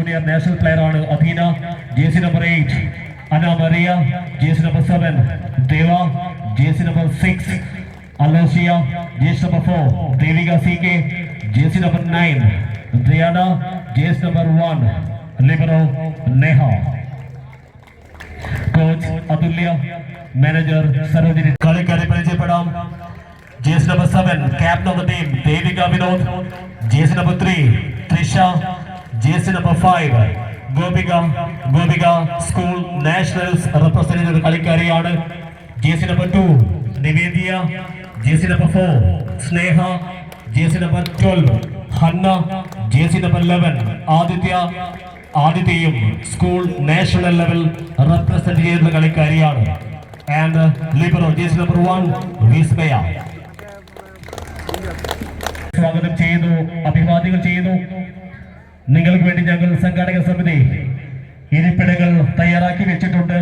junior national player ആണ് അധീന. jersey number 8 Anna Maria, jersey number 7 Deva, jersey number 6 Alosia, jersey number 4 Devika CK, jersey number 9 Diana, jersey number 1 Libero Neha. Coach Atulya, manager Sarojini. കളിക്കാരെ പരിചയപ്പെടാം. jersey number 7 captain of the team Devika Vinod, jersey number 3 Trisha, jersey number 5 Gopika School Nationals representative കളിക്കാരിയാണ്. jersey number 2 Nivedya, jersey number 4 Sneha, jersey number 12 Hanna, jersey number 11 ആദിത്യയും school national level represent ചെയ്യുന്ന കളിക്കാരിയാണ്. And libero jersey number 1 Vismaya. സ്വാഗതം ചെയ്യുന്നു, അഭിവാദ്യങ്ങൾ ചെയ്യുന്നു. നിങ്ങൾക്ക് വേണ്ടി ഞങ്ങൾ സംഘാടക സമിതി ഇരിപ്പിടങ്ങൾ തയ്യാറാക്കി വെച്ചിട്ടുണ്ട്.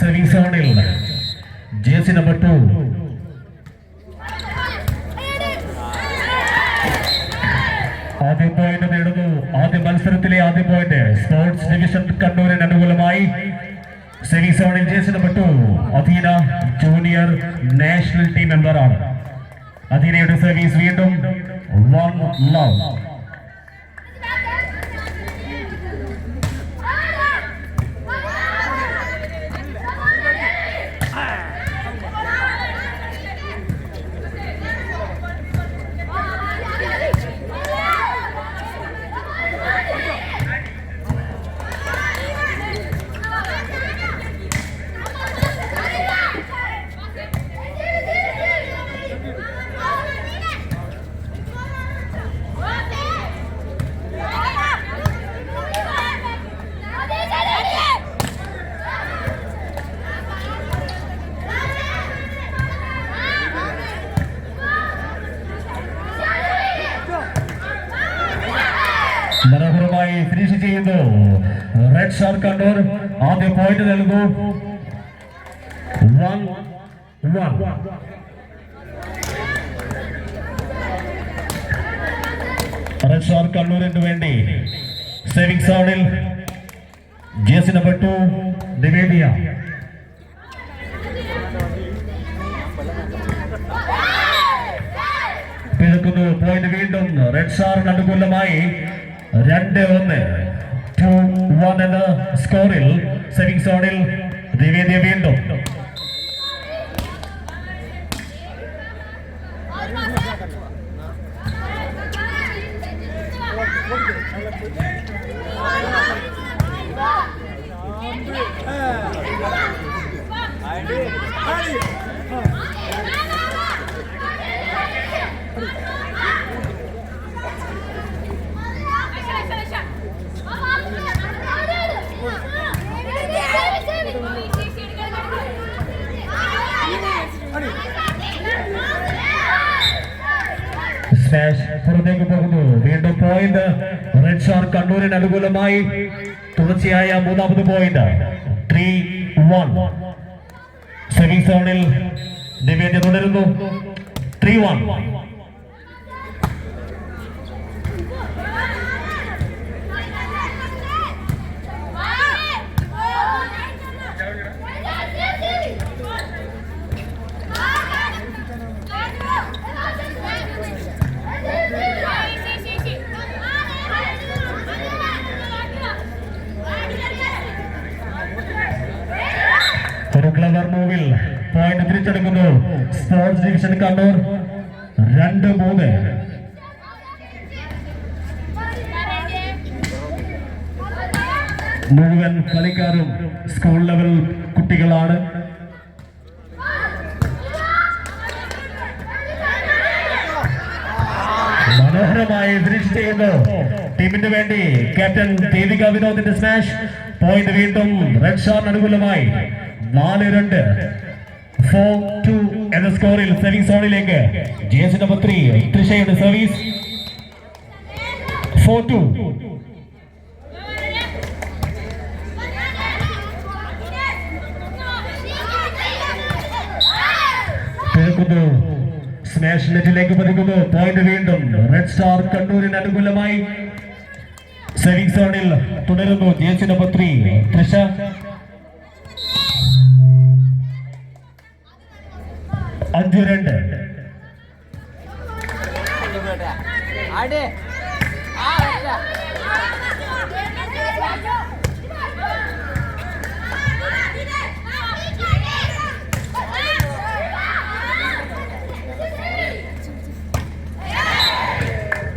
സർവീസ് സോണിൽ jersey number 2 ആദ്യ പോയിന്റ് നേടുന്നു. ആദ്യ മത്സരത്തിലെ ആദ്യ പോയിന്റ് സ്പോർട്സ് ഡിവിഷൻ കണ്ണൂരിന് അനുകൂലമായി. സർവീസ് സോണിൽ jersey number 2 അധീന ജൂനിയർ നാഷണൽ ടീം മെമ്പറാണ്. അധീനയുടെ സർവീസ് വീണ്ടും 1 love. മനോഹരമായി ഫിനിഷ് ചെയ്യുന്നു റെഡ് സ്റ്റാർ കണ്ണൂർ. ആദ്യ പോയിന്റ് നൽകുന്നു 1-1. റെഡ് സ്റ്റാർ കണ്ണൂരിന് വേണ്ടി സേവിംഗ് സോണിൽ jersey number 2 നിവേദിയ. പിഴക്കുന്നു. പോയിന്റ് വീണ്ടും റെഡ് സ്റ്റാറിന് അനുകൂലമായി 2-1 2-1 എന്ന സ്കോറിൽ സേവിംഗ് സോണിൽ നിവേദിയ വീണ്ടും. പുറത്തേക്ക് പോകുന്നു. വീണ്ടും പോയിന്റ് റെഡ് സ്റ്റാർ കണ്ണൂരിന് അനുകൂലമായി. തുടർച്ചയായ മൂന്നാമത് പോയിന്റ് 3-1. സേവിംഗ് സോണിൽ നിവേദ്യ തുടരുന്നു 3-1. ക്ലവർ മൂവിൽ പോയിന്റ് തിരിച്ചെടുക്കുന്നു സ്പോർട്സ് ഡിവിഷൻ കണ്ണൂർ 2-3. മുഴുവൻ കളിക്കാരും സ്കൂൾ ലെവൽ കുട്ടികളാണ്. മനോഹരമായി ഫിനിഷ് ചെയ്യുന്നു ടീമിന് വേണ്ടി ക്യാപ്റ്റൻ ദേവിക വിനോദിന്റെ സ്മാഷ് പോയിന്റ് വീണ്ടും റെഡ് സ്റ്റാറിന് അനുകൂലമായി 4-2 4-2 എന്ന സ്കോറിൽ സെർവിംഗ് സോണിലേക്ക് ജേഴ്സി നമ്പർ 3 തൃഷയുടെ സർവീസ് 4-2 സ്മാഷ് നെറ്റിലേക്ക് പതിക്കുന്നു പോയിന്റ് വീണ്ടും റെഡ് സ്റ്റാർ കണ്ണൂരിന് അനുകൂലമായി സെർവിംഗ് സോണിൽ തുടരുന്നു ജേഴ്സി നമ്പർ 3 തൃഷ അഞ്ച് രണ്ട്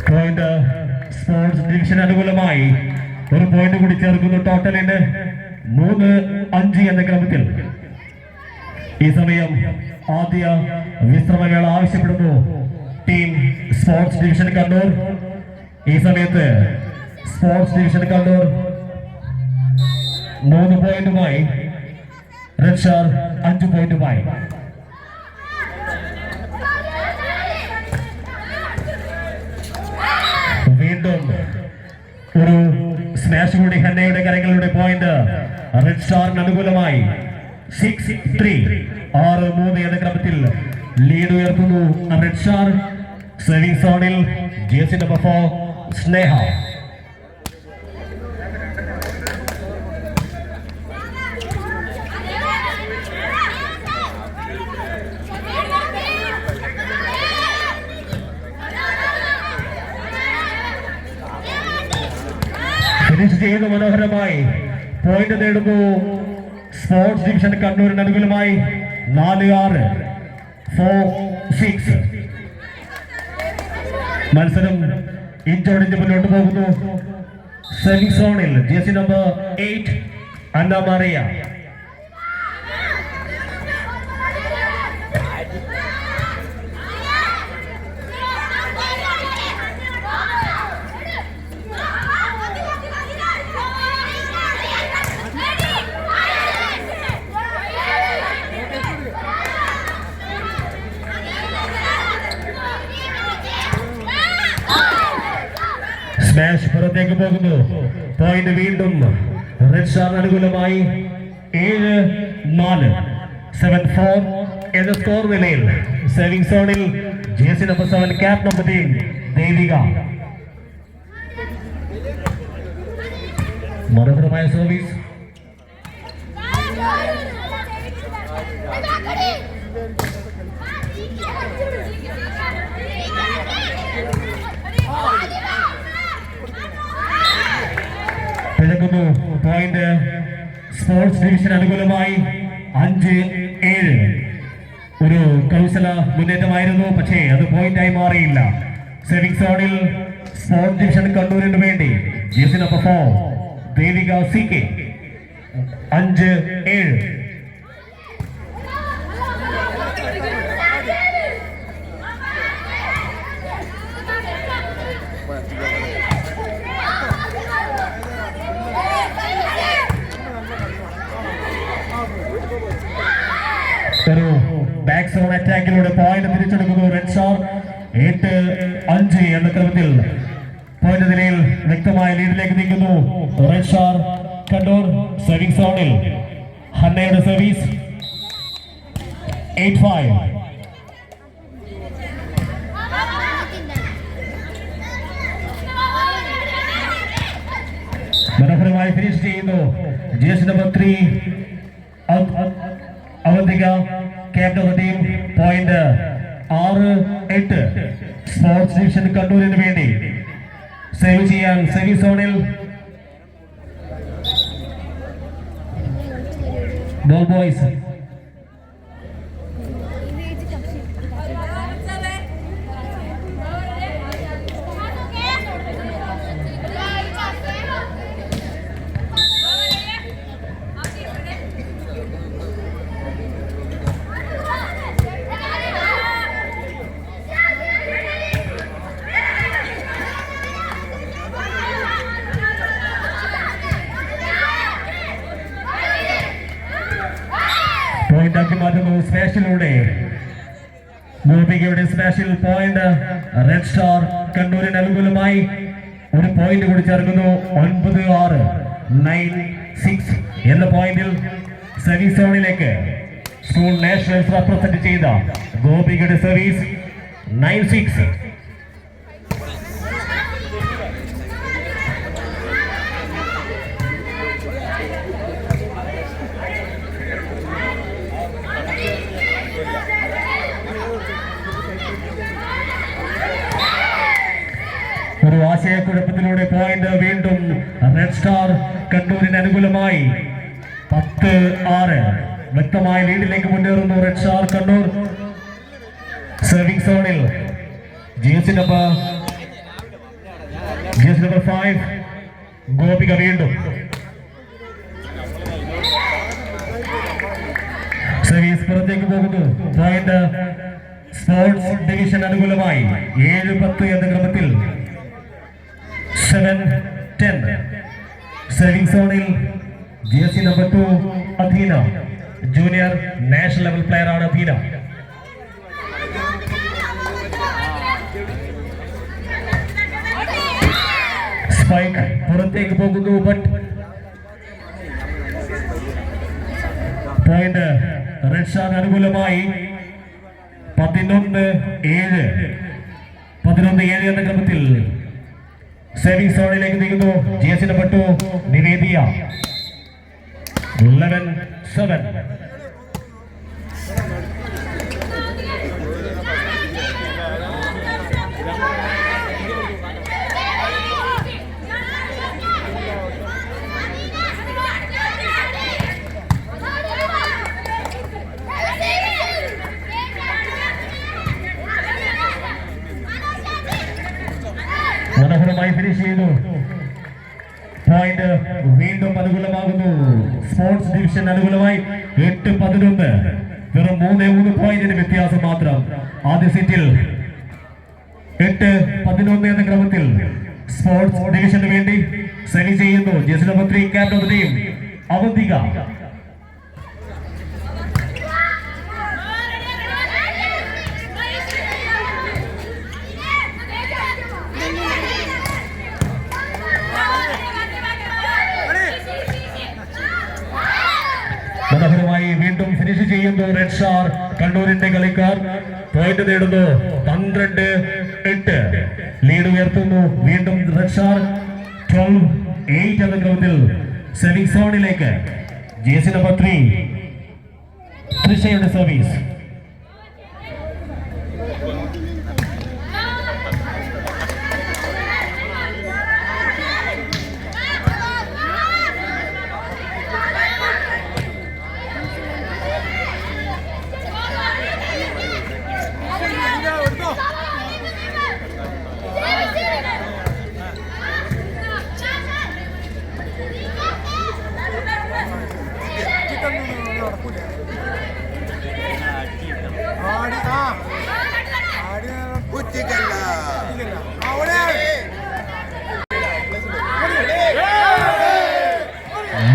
പോയിന്റ് സ്പോർട്സ് ഡിവിഷൻ അനുകൂലമായി ഒരു പോയിന്റ് കൂടി ചേർക്കുന്നു ടോട്ടലിന് 3-5 എന്ന ക്രമത്തിൽ ഈ സമയം ആദ്യ വിശ്രമവേള ആവശ്യപ്പെടുന്നു ടീം സ്പോർട്സ് ഡിവിഷൻ കണ്ണൂർ ഈ സമയത്ത് സ്പോർട്സ് ഡിവിഷൻ കണ്ണൂർ 3 പോയിന്റുമായി റെഡ് സ്റ്റാർ 5 പോയിന്റുമായി വീണ്ടും ഒരു സ്മാഷ് കൂടി ഹന്നയുടെ കരങ്ങളുടെ പോയിന്റ് റെഡ് സ്റ്റാറിന് അനുകൂലമായി 6-3 6-3 എന്ന ക്രമത്തിൽ ലീഡ് ഉയർത്തുന്നു റെഡ് സ്റ്റാർ സെർവിംഗ് സോണിൽ ജേഴ്സി നമ്പർ 4 സ്നേഹ ഫിനിഷ് ചെയ്യുന്നു മനോഹരമായി പോയിന്റ് നേടുന്നു സ്പോർട്സ് ഡിവിഷൻ കണ്ണൂരിന് അനുകൂലമായി 4-6 4-6 മത്സരം ഇഞ്ചോടിഞ്ച് മുന്നോട്ട് പോകുന്നു സെർവിംഗ് സോണിൽ ജേഴ്സി നമ്പർ 8 അന്ന മറിയ സ്മാഷ് പുറത്തേക്ക് പോകുന്നു പോയിന്റ് വീണ്ടും റെഡ് സ്റ്റാർ അനുകൂലമായി 7-4 7-4 എന്ന സ്കോർ നിലയിൽ സെർവിംഗ് സോണിൽ jersey number 7 cap number 10 Devika മനോഹരമായ സർവീസ് പിഴക്കുന്നു പോയിന്റ് സ്പോർട്സ് ഡിവിഷൻ അനുകൂലമായി 5-7 ഒരു കൗശല മുന്നേറ്റമായിരുന്നു പക്ഷേ അത് പോയിന്റായി മാറിയില്ല സെർവിംഗ് സോണിൽ സ്പോർട്സ് ഡിവിഷൻ കണ്ണൂരിന് വേണ്ടി jersey number 4 Devika CK 5-7 back zone അറ്റാക്കിലൂടെ പോയിന്റ് തിരിച്ചെടുക്കുന്നു റെഡ് സ്റ്റാർ 8-5 എന്ന ക്രമത്തിൽ പോയിന്റ് നിലയിൽ വ്യക്തമായ ലീഡിലേക്ക് നീങ്ങുന്നു റെഡ് സ്റ്റാർ കണ്ണൂർ സെർവിംഗ് സോണിൽ ഹന്നയുടെ സർവീസ് 8-5 മനോഹരമായി ഫിനിഷ് ചെയ്യുന്നു jersey number 3 Avantika captain team point 6-8 sports division കണ്ണൂരിന് വേണ്ടി സേവ് ചെയ്യാൻ സെർവിംഗ് സോണിൽ ബോൾ ബോയ്സ് ഗോപികയുടെ സ്പെഷ്യൽ പോയിന്റ് റെഡ് സ്റ്റാർ കണ്ണൂരിന് അനുകൂലമായി ഒരു പോയിന്റ് കൂടി ചേർക്കുന്നു. 9-6 9-6 എന്ന പോയിന്റിൽ സെമി സോണിലേക്ക് സ്കൂൾ നാഷണൽസ് റെപ്രസെന്റ് ചെയ്ത ഗോപികയുടെ സർവീസ് 9-6. ഒരു ആശയക്കുഴപ്പത്തിലൂടെ പോയിന്റ് വീണ്ടും റെഡ് സ്റ്റാർ കണ്ണൂരിന് അനുകൂലമായി 10-6 വ്യക്തമായ ലീഡിലേക്ക് മുന്നേറുന്നു റെഡ് സ്റ്റാർ കണ്ണൂർ. സർവിംഗ് സോണിൽ ജേഴ്സി നമ്പർ 5 ഗോപിക വീണ്ടും സർവീസ് പുറത്തേക്ക് പോകുന്നു. പോയിന്റ് സ്പോർട്സ് ഡിവിഷൻ അനുകൂലമായി 7-10 എന്ന ക്രമത്തിൽ 7-10. സർവിംഗ് സോണിൽ ജേഴ്സി നമ്പർ 2 അധീന, ജൂനിയർ നാഷണൽ ലെവൽ പ്ലെയർ ആണ് അധീന. സ്പൈക്ക് പുറത്തേക്ക് പോകുന്നു. ബട്ട് പോയിന്റ് റെഡ് സ്റ്റാർ അനുകൂലമായി 11-7 എന്ന ക്രമത്തിൽ സേവിംഗ് സോണിലേക്ക് നീങ്ങുന്നു. Jersey number 2 Nivedya 11-7. മനോഹരമായി ഫിനിഷ് ചെയ്തു. പോയിന്റ് വീണ്ടും അനുകൂലമാകുന്നു. സ്പോർട്സ് ഡിവിഷൻ അനുകൂലമായി 8-11. വെറും 3 പോയിന്റിന് വ്യത്യാസം മാത്രം. ആദ്യ സെറ്റിൽ 8-11 എന്ന ക്രമത്തിൽ സ്പോർട്സ് ഡിവിഷന് വേണ്ടി സെമി ചെയ്യുന്നു jersey number 3 captain of the team Avantika. മനോഹരമായി വീണ്ടും ഫിനിഷ് ചെയ്യുന്നു റെഡ് സ്റ്റാർ കണ്ണൂരിന്റെ കളിക്കാർ. പോയിന്റ് നേടുന്നു. 12-8 ലീഡ് ഉയർത്തുന്നു. വീണ്ടും റെഡ് സ്റ്റാർ 12-8 എന്ന ക്രമത്തിൽ സെമി സോണിലേക്ക് ജേഴ്സി നമ്പർ 3 തൃശയുടെ സർവീസ്.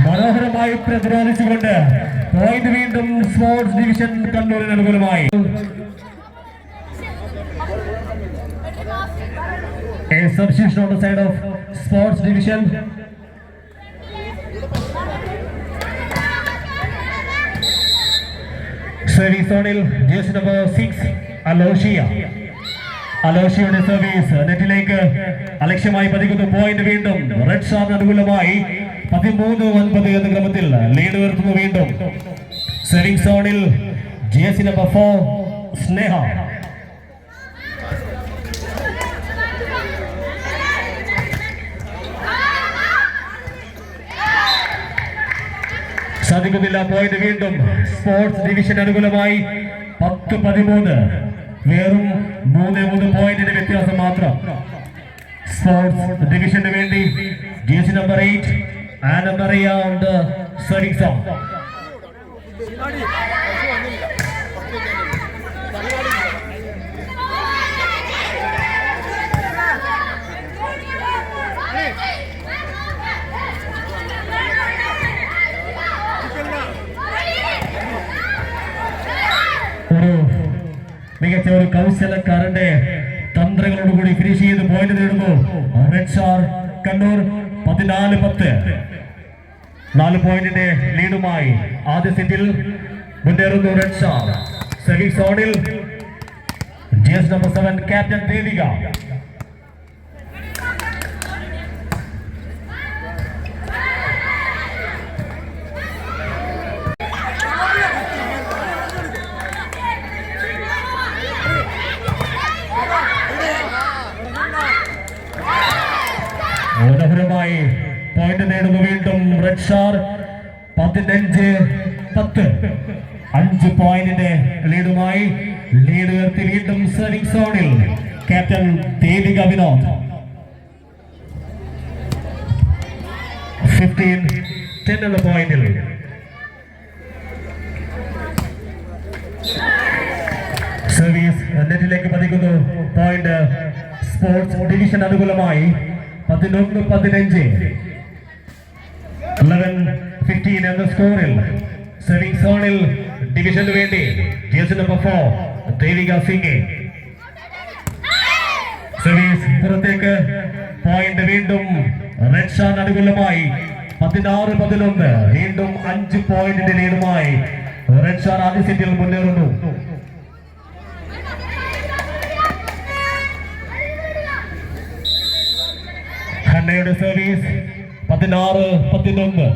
മനോഹരമായി പ്രതിരോധിച്ചുകൊണ്ട് പോയിന്റ് വീണ്ടും സ്പോർട്സ് ഡിവിഷൻ കണ്ണൂരിന് അനുകൂലമായി. A substitution on the side of sports division. Service zone jersey number 6 അലോഷിയുടെ service നെറ്റിലേക്ക് അലക്ഷ്യമായി പതിക്കുന്നു. പോയിന്റ് വീണ്ടും റെഡ് സ്റ്റാർ അനുകൂലമായി 13-9 എന്ന ക്രമത്തിൽ ലീഡ് ഉയർത്തുന്നു. വീണ്ടും സെർവിംഗ് സോണിൽ ജേഴ്സി നമ്പർ 4 സ്നേഹ. സാധിക്കുന്നില്ല. പോയിന്റ് വീണ്ടും സ്പോർട്സ് ഡിവിഷൻ അനുകൂലമായി 10-13. വെറും 3 പോയിന്റിന്റെ വ്യത്യാസം മാത്രം. സ്പോർട്സ് ഡിവിഷന് വേണ്ടി jersey number 8 Anna Maria on the serving zone. മികച്ച ഒരു കൗശലക്കാരന്റെ തന്ത്രങ്ങളോടുകൂടി ഫിനിഷ് ചെയ്ത് പോയിന്റ് നേടുന്നു റെഡ് സ്റ്റാർ കണ്ണൂർ 14-10. 4 പോയിന്റിന്റെ ലീഡുമായി ആദ്യ സെറ്റിൽ മുന്നേറുന്നു റെഡ് സ്റ്റാർ. സർവീസ് ഓണിൽ GS നമ്പർ 7 ക്യാപ്റ്റൻ ദേവിക. മനോഹരമായി പോയിന്റ് നേടുന്നു വീണ്ടും റെഡ് സ്റ്റാർ 15-10. 5 പോയിന്റിന്റെ ലീഡുമായി ലീഡ് ഉയർത്തി വീണ്ടും സർവിംഗ് സോണിൽ ക്യാപ്റ്റൻ ദേവിക വിനോദ്. 15-10 എന്ന പോയിന്റിൽ സർവീസ് നെറ്റിലേക്ക് പതിക്കുന്നു. പോയിന്റ് സ്പോർട്സ് ഡിവിഷൻ അനുകൂലമായി 11-15. 11-15 എന്ന സ്കോറിൽ സർവിംഗ് സോണിൽ ഡിവിഷന് വേണ്ടി jersey number 4 Devika Singh. Service പുറത്തേക്ക്. പോയിന്റ് വീണ്ടും റെഡ് സ്റ്റാർ അനുകൂലമായി 16-11. വീണ്ടും 5 പോയിന്റിന്റെ ലീഡുമായി റെഡ് സ്റ്റാർ ആദ്യ സെറ്റിൽ മുന്നേറുന്നു. ഹന്നയുടെ സർവീസ് 16-11.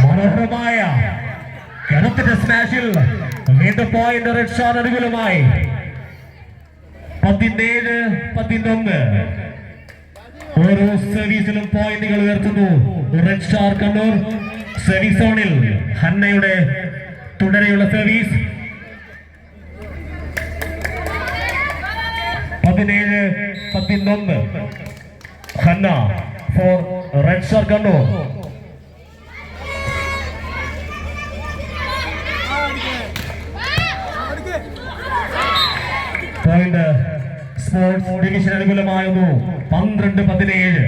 മനോഹരമായ കരുത്തിന്റെ സ്മാഷിൽ വീണ്ടും പോയിന്റ് റെഡ് സ്റ്റാർ അനുകൂലമായി 17-11. ഓരോ സർവീസിലും പോയിന്റുകൾ ഉയർത്തുന്നു റെഡ് സ്റ്റാർ കണ്ണൂർ. സർവീസ് സോണിൽ ഹന്നയുടെ തുടരെയുള്ള service 17-11. Hanna for red star Kannur. Point sports division അനുകൂലമായിരുന്നു 12-17.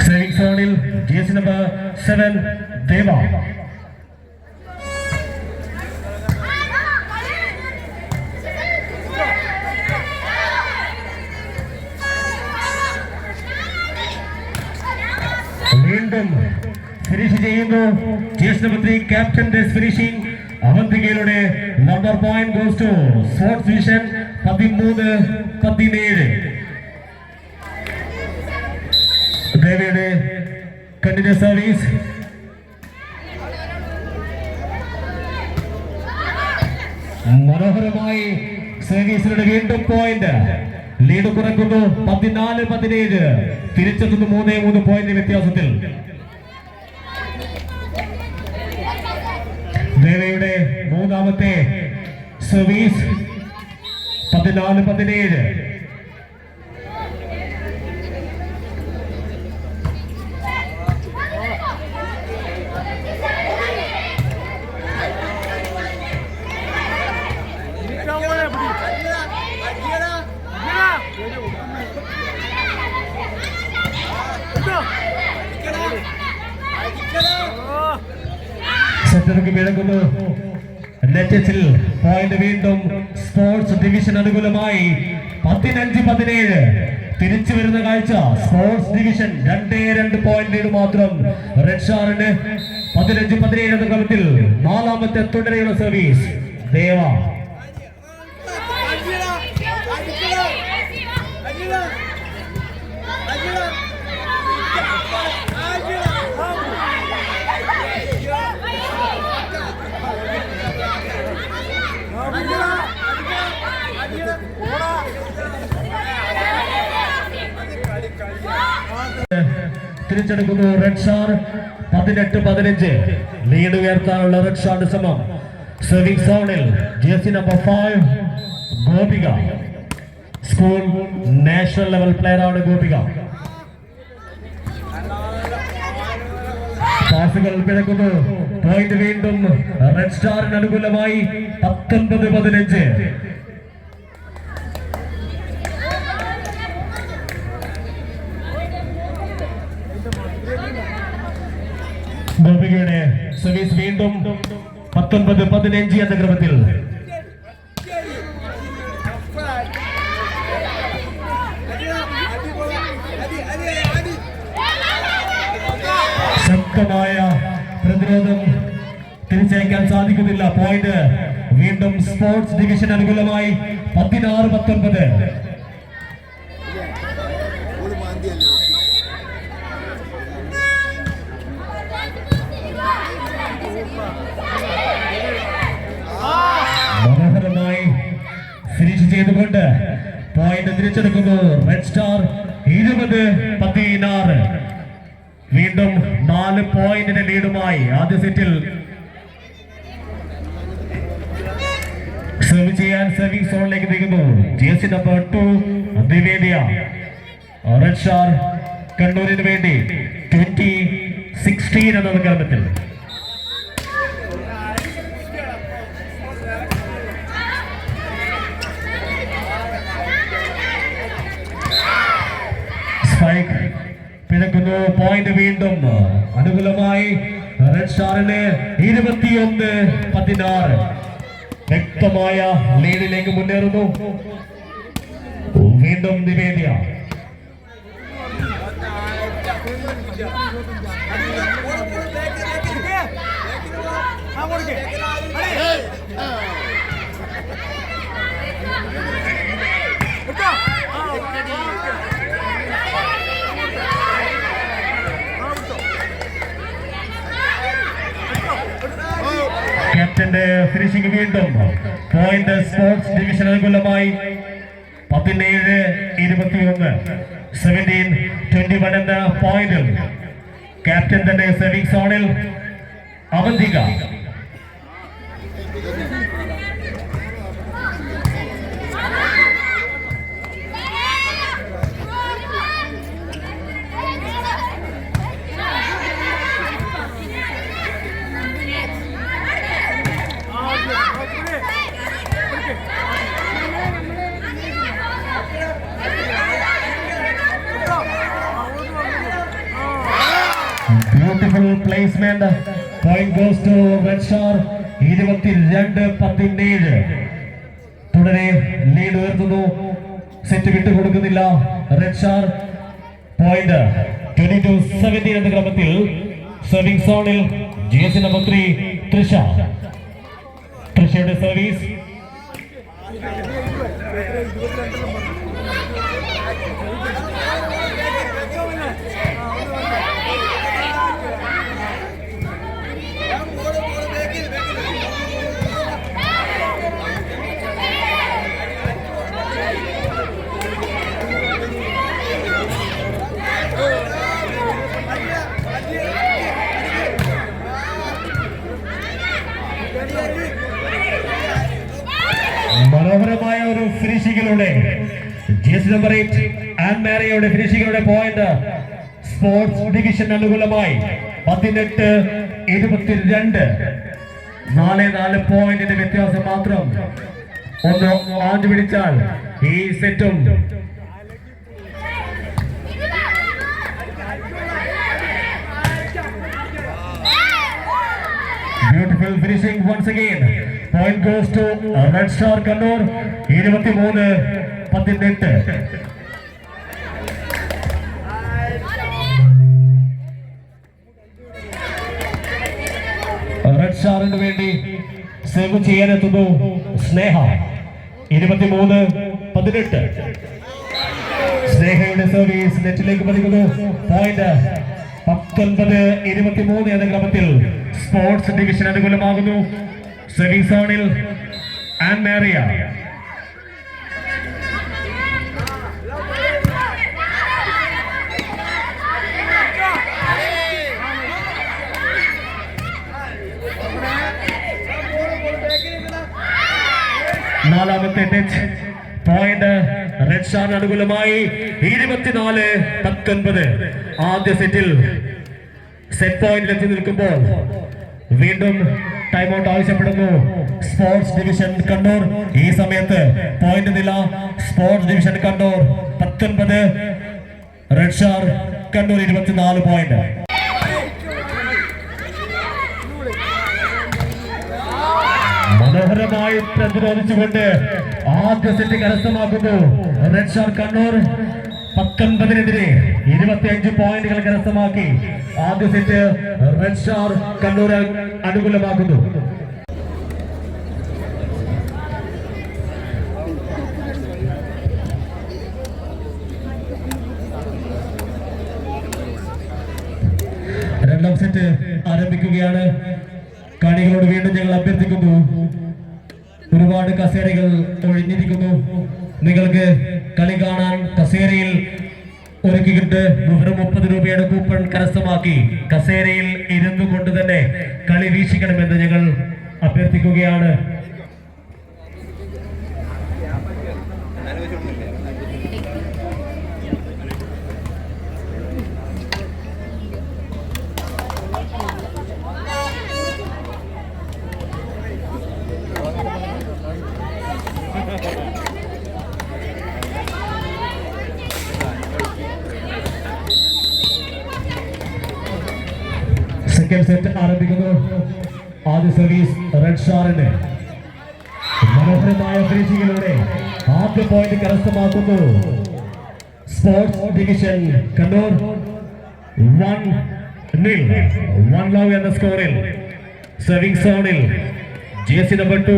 സേവിംഗ് സോണിൽ GS നമ്പർ 7 ദേവ. വീണ്ടും ഫിനിഷ് ചെയ്യുന്നു GS നമ്പർ 3 ക്യാപ്റ്റന്റെ ഫിനിഷിംഗ്. അവന്തികയുടെ number point goes to sports division 13-17. ദേവിയുടെ കണ്ടിന്യൂസ് സർവീസ്. മനോഹരമായി സർവീസിലൂടെ വീണ്ടും പോയിന്റ് ലീഡ് കുറയ്ക്കുന്നു 14-17. തിരിച്ചെത്തുന്നു 3 പോയിന്റ് വ്യത്യാസത്തിൽ. ദേവയുടെ മൂന്നാമത്തെ സർവീസ് 14-17. സെറ്റർക്ക് വിളങ്ങുന്നു നെറ്റസിൽ. പോയിന്റ് വീണ്ടും സ്പോർട്സ് ഡിവിഷൻ അനുകൂലമായി 15-17. തിരിച്ചു വരുന്ന കാഴ്ച സ്പോർട്സ് ഡിവിഷൻ 2 പോയിന്റ് മാത്രം റെഡ് സ്റ്റാറിന് 15-17 എന്ന ക്രമത്തിൽ. നാലാമത്തെ തുടരെയുള്ള സർവീസ് ദേവ. തിരിച്ചെടുക്കുന്നു റെഡ് സ്റ്റാർ 18-15. ലീഡ് ഉയർത്താനുള്ള റെഡ് സ്റ്റാറിന്റെ ശ്രമം. സർവിംഗ് സോണിൽ GS number 5 Gopika. School national level player ആണ് ഗോപിക. പാസുകൾ പിഴക്കുന്നു. പോയിന്റ് വീണ്ടും റെഡ് സ്റ്റാറിന് അനുകൂലമായി 19-15. ഗോപികയുടെ സർവീസ് വീണ്ടും 19-15 എന്ന ക്രമത്തിൽ. ശക്തമായ പ്രതിരോധം തിരിച്ചയക്കാൻ സാധിക്കുന്നില്ല. പോയിന്റ് വീണ്ടും സ്പോർട്സ് ഡിവിഷൻ അനുകൂലമായി 16-19. മനോഹരമായി ഫിനിഷ് ചെയ്തുകൊണ്ട് പോയിന്റ് തിരിച്ചെടുക്കുന്നു റെഡ് സ്റ്റാർ 20-16. വീണ്ടും 4 പോയിന്റിന്റെ ലീഡുമായി ആദ്യ സെറ്റിൽ സെർവ് ചെയ്യാൻ സർവിംഗ് സോണിലേക്ക് നീങ്ങുന്നു ജേഴ്സി നമ്പർ 2 ദിവേദിയ. റെഡ് സ്റ്റാർ കണ്ണൂരിന് വേണ്ടി 20-16 എന്ന ക്രമത്തിൽ. സ്ട്രൈക്ക് പിഴക്കുന്നു. പോയിന്റ് വീണ്ടും അനുകൂലമായി റെഡ് സ്റ്റാറിന് 21-16. വ്യക്തമായ ലീഡിലേക്ക് മുന്നേറുന്നു വീണ്ടും നിവേദ്യ. ക്യാപ്റ്റന്റെ ഫിനിഷിംഗ് വീണ്ടും പോയിന്റ് സ്പോർട്സ് ഡിവിഷൻ അനുകൂലമായി 17-21. 17-21 എന്ന പോയിന്റിൽ ക്യാപ്റ്റൻ തന്നെ സർവീസ് സോണിൽ. Avanthika beautiful placement. Point goes to Red Star 22-17. തുടരെ ലീഡ് ഉയർത്തുന്നു. സെറ്റ് വിട്ടുകൊടുക്കുന്നില്ല റെഡ് സ്റ്റാർ. പോയിന്റ് 22-17 എന്ന ക്രമത്തിൽ സർവിംഗ് സോണിൽ ജേഴ്സി നമ്പർ 3 തൃഷ. തൃഷയുടെ സർവീസ് മനോഹരമായ ഒരു ഫിനിഷിങ്ങിലൂടെ ജേഴ്സി നമ്പർ 8 ആൻഡ് മാരിയയുടെ ഫിനിഷിങ്ങിലൂടെ പോയിന്റ് സ്പോർട്സ് ഡിവിഷൻ അനുകൂലമായി 18-22. 4 പോയിന്റിന്റെ വ്യത്യാസം മാത്രം. ഒന്ന് ആഞ്ഞു പിടിച്ചാൽ ഈ സെറ്റും beautiful finishing once again. Point goes to Red Star Kannur 23-18. Red സ്റ്റാറിന് വേണ്ടി സേവ് ചെയ്യാനെത്തുന്നു സ്നേഹ 23-18. സ്നേഹയുടെ സർവീസ് നെറ്റിലേക്ക് പതിക്കുന്നു. പോയിന്റ് 19-23 എന്ന ക്രമത്തിൽ സ്പോർട്സ് ഡിവിഷൻ അനുകൂലമാകുന്നു. സർവീസ് സോണിൽ ആൻഡ് മാരിയ. നാലാമത്തെ ടച്ച്. പോയിന്റ് റെഡ് സ്റ്റാർ അനുകൂലമായി 24-19. ആദ്യ സെറ്റിൽ സെറ്റ് പോയിന്റിൽ എത്തി നിൽക്കുമ്പോൾ വീണ്ടും ടൈം ഔട്ട് ആവശ്യപ്പെടുന്നു സ്പോർട്സ് ഡിവിഷൻ കണ്ണൂർ. ഈ സമയത്ത് പോയിന്റ് നില sports division Kannur 19, red star Kannur 24 point. മനോഹരമായി പ്രതിരോധിച്ചുകൊണ്ട് ആദ്യ സെറ്റ് കരസ്ഥമാക്കുന്നു റെഡ് സ്റ്റാർ കണ്ണൂർ. 19-നെതിരെ 25 പോയിന്റുകൾ കരസ്ഥമാക്കി ആദ്യ സെറ്റ് റെഡ് സ്റ്റാർ കണ്ണൂർ അനുകൂലമാക്കുന്നു. രണ്ടാം സെറ്റ് ആരംഭിക്കുകയാണ്. കാണികളോട് വീണ്ടും ഞങ്ങൾ അഭ്യർത്ഥിക്കുന്നു, ഒരുപാട് കസേരകൾ ഒഴിഞ്ഞിരിക്കുന്നു. നിങ്ങൾക്ക് കളി കാണാൻ കസേരയിൽ ഒരുക്കിയിട്ട് 130 രൂപയുടെ കൂപ്പൺ കരസ്ഥമാക്കി കസേരയിൽ ഇരുന്നു കൊണ്ട് തന്നെ കളി വീക്ഷിക്കണമെന്ന് ഞങ്ങൾ അഭ്യർത്ഥിക്കുകയാണ്. സെക്കൻഡ് സെറ്റ് ആരംഭിക്കുന്നു. ആദ്യ സർവീസ് റെഡ് സ്റ്റാറിന്. മനോഹരമായ ഫിനിഷിങ്ങിലൂടെ ആദ്യ പോയിന്റ് കരസ്ഥമാക്കുന്നു സ്പോർട്സ് ഡിവിഷൻ കണ്ണൂർ. 1-0 എന്ന സ്കോറിൽ. സർവിംഗ് സോണിൽ ജേഴ്സി നമ്പർ 2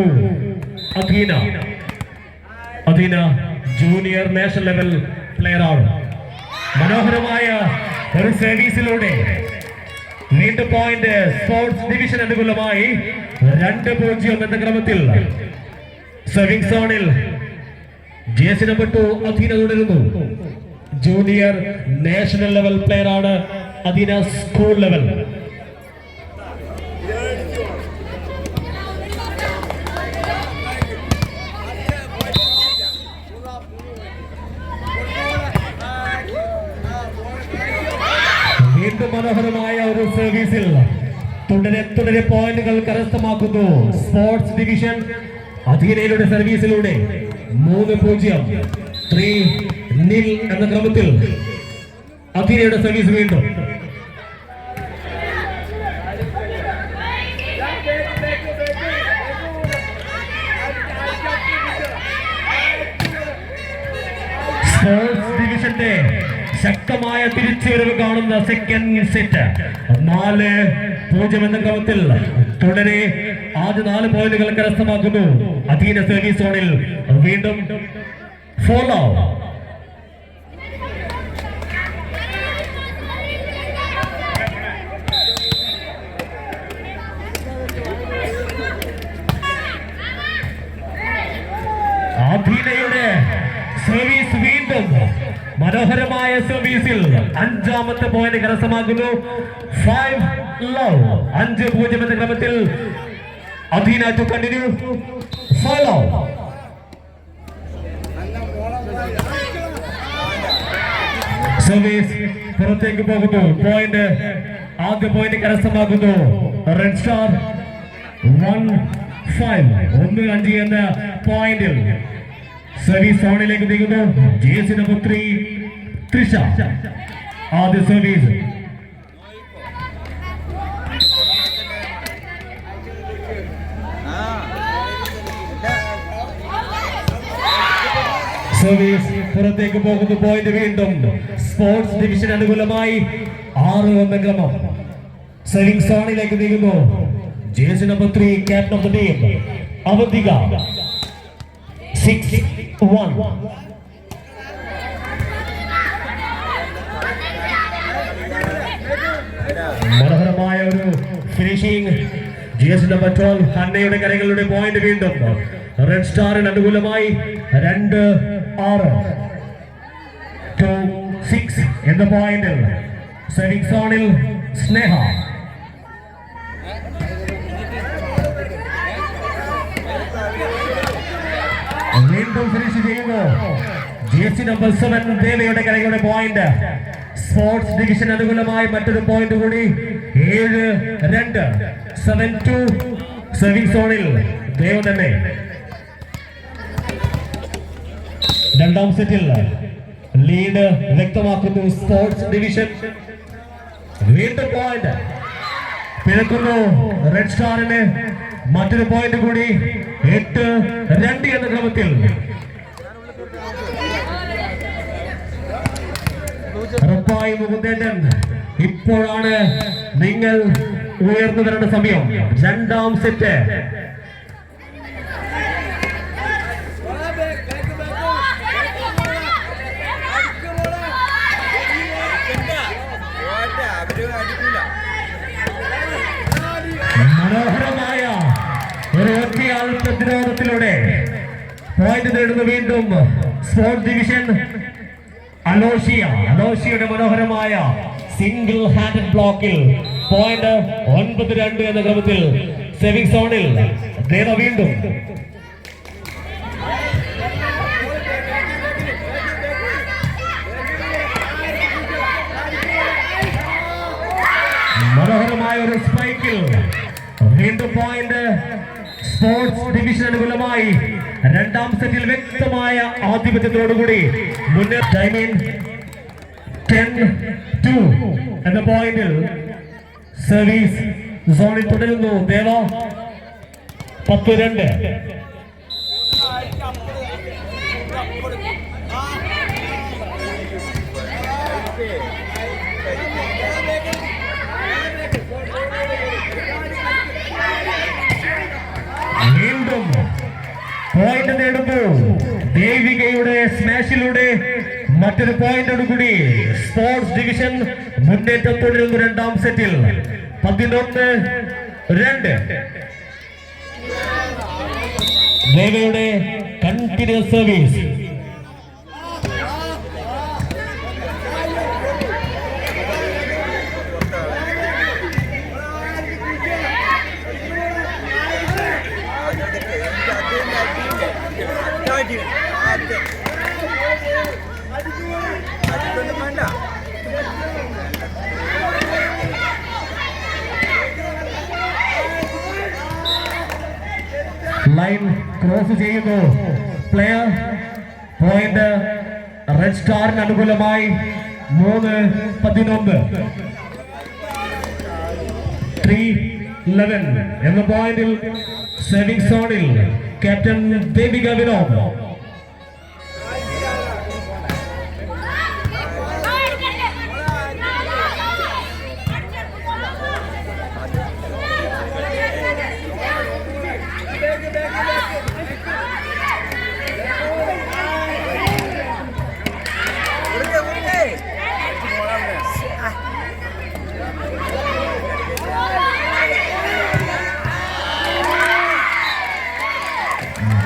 അധീന ജൂനിയർ നാഷണൽ ലെവൽ പ്ലെയർ ആണ്. മനോഹരമായ ഒരു സർവീസിലൂടെ വീണ്ടും പോയിന്റ് സ്പോർട്സ് ഡിവിഷൻ അനുകൂലമായി 2-0 എന്ന ക്രമത്തിൽ. സർവിംഗ് സോണിൽ ജേഴ്സി നമ്പർ 2 അധീന തുടരുന്നു. ജൂനിയർ നാഷണൽ ലെവൽ പ്ലെയർ ആണ് അധീന, സ്കൂൾ ലെവൽ. വീണ്ടും മനോഹരമായ ഒരു സർവീസിൽ തുടരെ പോയിന്റുകൾ കരസ്ഥമാക്കുന്നു സ്പോർട്സ് ഡിവിഷൻ. അധീനയുടെ സർവീസിലൂടെ 3-0 3-0 എന്ന ക്രമത്തിൽ അധീനയുടെ സർവീസ് വീണ്ടും. സ്പോർട്സ് ഡിവിഷന്റെ ശക്തമായ തിരിച്ചുവരവ് കാണുന്ന സെക്കൻഡ് സെറ്റ് 4-0 എന്ന ക്രമത്തിൽ തുടരെ ആദ്യ 4 പോയിന്റുകൾ കരസ്ഥമാക്കുന്നു അധീന സർവീസ് സോണിൽ. വീണ്ടും ഫോളോ. അധീനയുടെ സർവീസ് വീണ്ടും മനോഹരമായ സർവീസിൽ 5ാമത്തെ പോയിന്റ് കരസ്ഥമാക്കുന്നു 5-0 എന്ന ക്രമത്തിൽ അധീന ടു കണ്ടിന്യൂ. ഫോളോ. സർവീസ് പുറത്തേക്ക് പോകുന്നു. പോയിന്റ് ആദ്യ പോയിന്റ് കരസ്ഥമാക്കുന്നു റെഡ് സ്റ്റാർ. 1-5 എന്ന പോയിന്റിൽ സർവീസ് സോണിലേക്ക് നീങ്ങുന്നു ജേഴ്സി നമ്പർ 3 തൃഷ. ആദ്യ സർവീസ്. സർവീസ് പുറത്തേക്ക് പോകുന്നു. പോയിന്റ് വീണ്ടും സ്പോർട്സ് ഡിവിഷൻ അനുകൂലമായി 6 എന്ന ക്രമം. സർവിംഗ് സോണിലേക്ക് നീങ്ങുന്നു jersey number 3 captain of the team Avantika. 6-1. മനോഹരമായ ഒരു ഫിനിഷിംഗ് ജേഴ്സി നമ്പർ 12 ഹന്നയുടെ കരകളുടെ പോയിന്റ് വീണ്ടും റെഡ് സ്റ്റാറിന് അനുകൂലമായി 2-6 എന്ന പോയിന്റിൽ. സർവിംഗ് സോണിൽ സ്നേഹ. വീണ്ടും ഫിനിഷ് ചെയ്യുന്നു ജേഴ്സി നമ്പർ 7 ദേവയുടെ കരകളുടെ പോയിന്റ്. സ്പോർട്സ് ഡിവിഷൻ അനുകൂലമായി മറ്റൊരു പോയിന്റ് കൂടി. 7-2 7-2. സർവിംഗ് സോണിൽ ദേവ തന്നെ. രണ്ടാം സെറ്റിൽ ലീഡ് വ്യക്തമാക്കുന്നു സ്പോർട്സ് ഡിവിഷൻ. വീണ്ടും പോയിന്റ് പിഴക്കുന്നു റെഡ് സ്റ്റാറിന്. മറ്റൊരു പോയിന്റ് കൂടി 8-2 എന്ന ക്രമത്തിൽ. റപ്പായി മുകുന്ദേട്ടൻ, ഇപ്പോഴാണ് നിങ്ങൾ ഉയർന്നു വരേണ്ട സമയം. രണ്ടാം സെറ്റ്. മനോഹരമായ ഒരു ഒറ്റയാൾ പ്രതിരോധത്തിലൂടെ പോയിന്റ് നേടുന്നു വീണ്ടും സ്പോർട്സ് ഡിവിഷൻ. അലോഷിയുടെ മനോഹരമായ സിംഗിൾ ഹാൻഡ് ബ്ലോക്കിൽ പോയിന്റ് 9-2 എന്ന ക്രമത്തിൽ സേവിംഗ് സോണിൽ ദേവ വീണ്ടും. മനോഹരമായ ഒരു സ്പൈക്കിൽ വീണ്ടും പോയിന്റ് സ്പോർട്സ് ഡിവിഷൻ അനുകൂലമായി. രണ്ടാം സെറ്റിൽ വ്യക്തമായ ആധിപത്യത്തോടുകൂടി മുന്നേ. ടൈമിൻ 10-2 എന്ന പോയിന്റിൽ സർവീസ് സോണിൽ തുടരുന്നു ദേവ. 10-2. വീണ്ടും പോയിന്റ് നേടുന്നു ദേവികയുടെ സ്മാഷിലൂടെ. മറ്റൊരു പോയിന്റോട് കൂടി സ്പോർട്സ് ഡിവിഷൻ മുന്നേറ്റം തുടരുന്നു രണ്ടാം സെറ്റിൽ. 11-2. ദേവിയുടെ കണ്ടിന്യൂസ് സർവീസ്. ലൈൻ ക്രോസ് ചെയ്യുന്നു പ്ലെയർ. പോയിന്റ് റെഡ് സ്റ്റാറിന് അനുകൂലമായി. 3-11. 3-11 എന്ന പോയിന്റിൽ സേവിംഗ് സോണിൽ ക്യാപ്റ്റൻ ദേവിക വിനോദ്.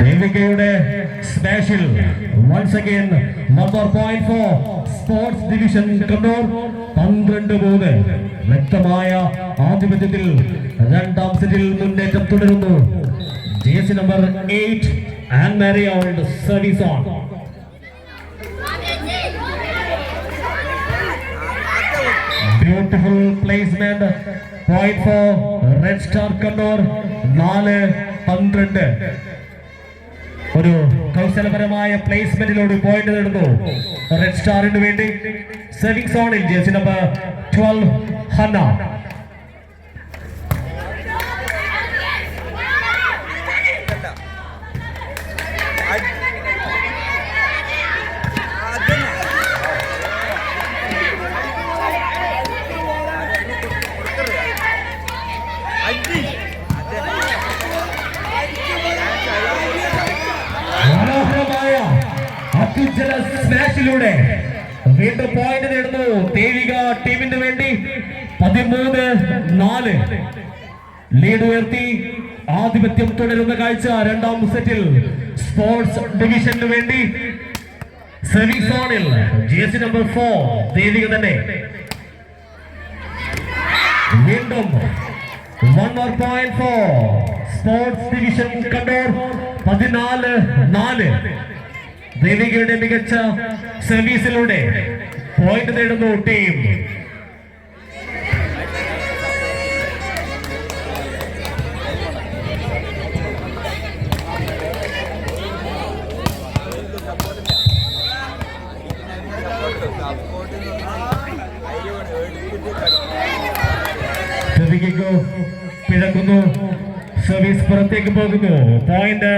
ദേവികയുടെ special once again number point for sports division Kannur. 12-3. വ്യക്തമായ ആധിപത്യത്തിൽ രണ്ടാം സെറ്റിൽ മുന്നേറ്റം തുടരുന്നു. Jersey number 8 and Mari on service on. Beautiful placement. Point for red star Kannur. 4-12. ഒരു കൗശലപരമായ പ്ലേസ്മെന്റിലൂടെ പോയിന്റ് നേടുന്നു റെഡ് സ്റ്റാറിന് വേണ്ടി. സേവിംഗ് സോണിൽ ജേഴ്സി നമ്പർ 12 ഹന്ന. സ്മാഷിലൂടെ വീണ്ടും പോയിന്റ് നേടുന്നു ദേവിക ടീമിന് വേണ്ടി. 13-4. ലീഡ് ഉയർത്തി ആധിപത്യം തുടരുന്ന കാഴ്ച രണ്ടാം സെറ്റിൽ സ്പോർട്സ് ഡിവിഷന് വേണ്ടി. സർവീസ് സോണിൽ ജേഴ്സി നമ്പർ 4 ദേവിക തന്നെ. വീണ്ടും 1 more point for sports division Kannur. 14-4. ദേവികയുടെ മികച്ച സർവീസിലൂടെ പോയിന്റ് നേടുന്നു ടീം. ദേവികയ്ക്ക് പിഴക്കുന്നു സർവീസ് പുറത്തേക്ക് പോകുന്നു. പോയിന്റ്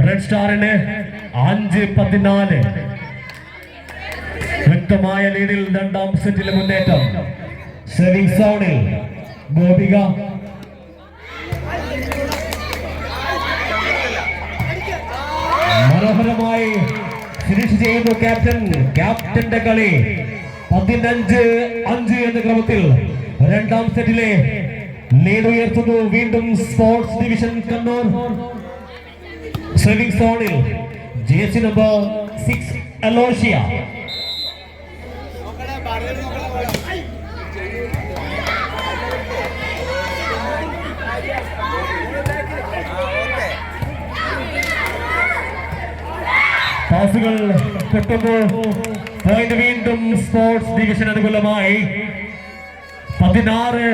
റെഡ് സ്റ്റാറിന് 5-14. വ്യക്തമായ ലീഡിൽ രണ്ടാം സെറ്റിലെ മുന്നേറ്റം. സർവീസ് സോണിൽ ഗോപിക മനോഹരമായി ഫിനിഷ് ചെയ്യുന്നു. ക്യാപ്റ്റന്റെ കളി 15-5 എന്ന ക്രമത്തിൽ രണ്ടാം സെറ്റിലെ ലീഡ് ഉയർത്തുന്നു. വീണ്ടും സ്പോർട്സ് ഡിവിഷൻ കണ്ണൂർ. സർവിംഗ് സോണിൽ ജേഴ്സി നമ്പർ 6 അലോഷ്യ. പാസുകൾ കൊട്ടുമ്പോൾ പോയിന്റ് വീണ്ടും സ്പോർട്സ് ഡിവിഷൻ അനുകൂലമായി 16-5.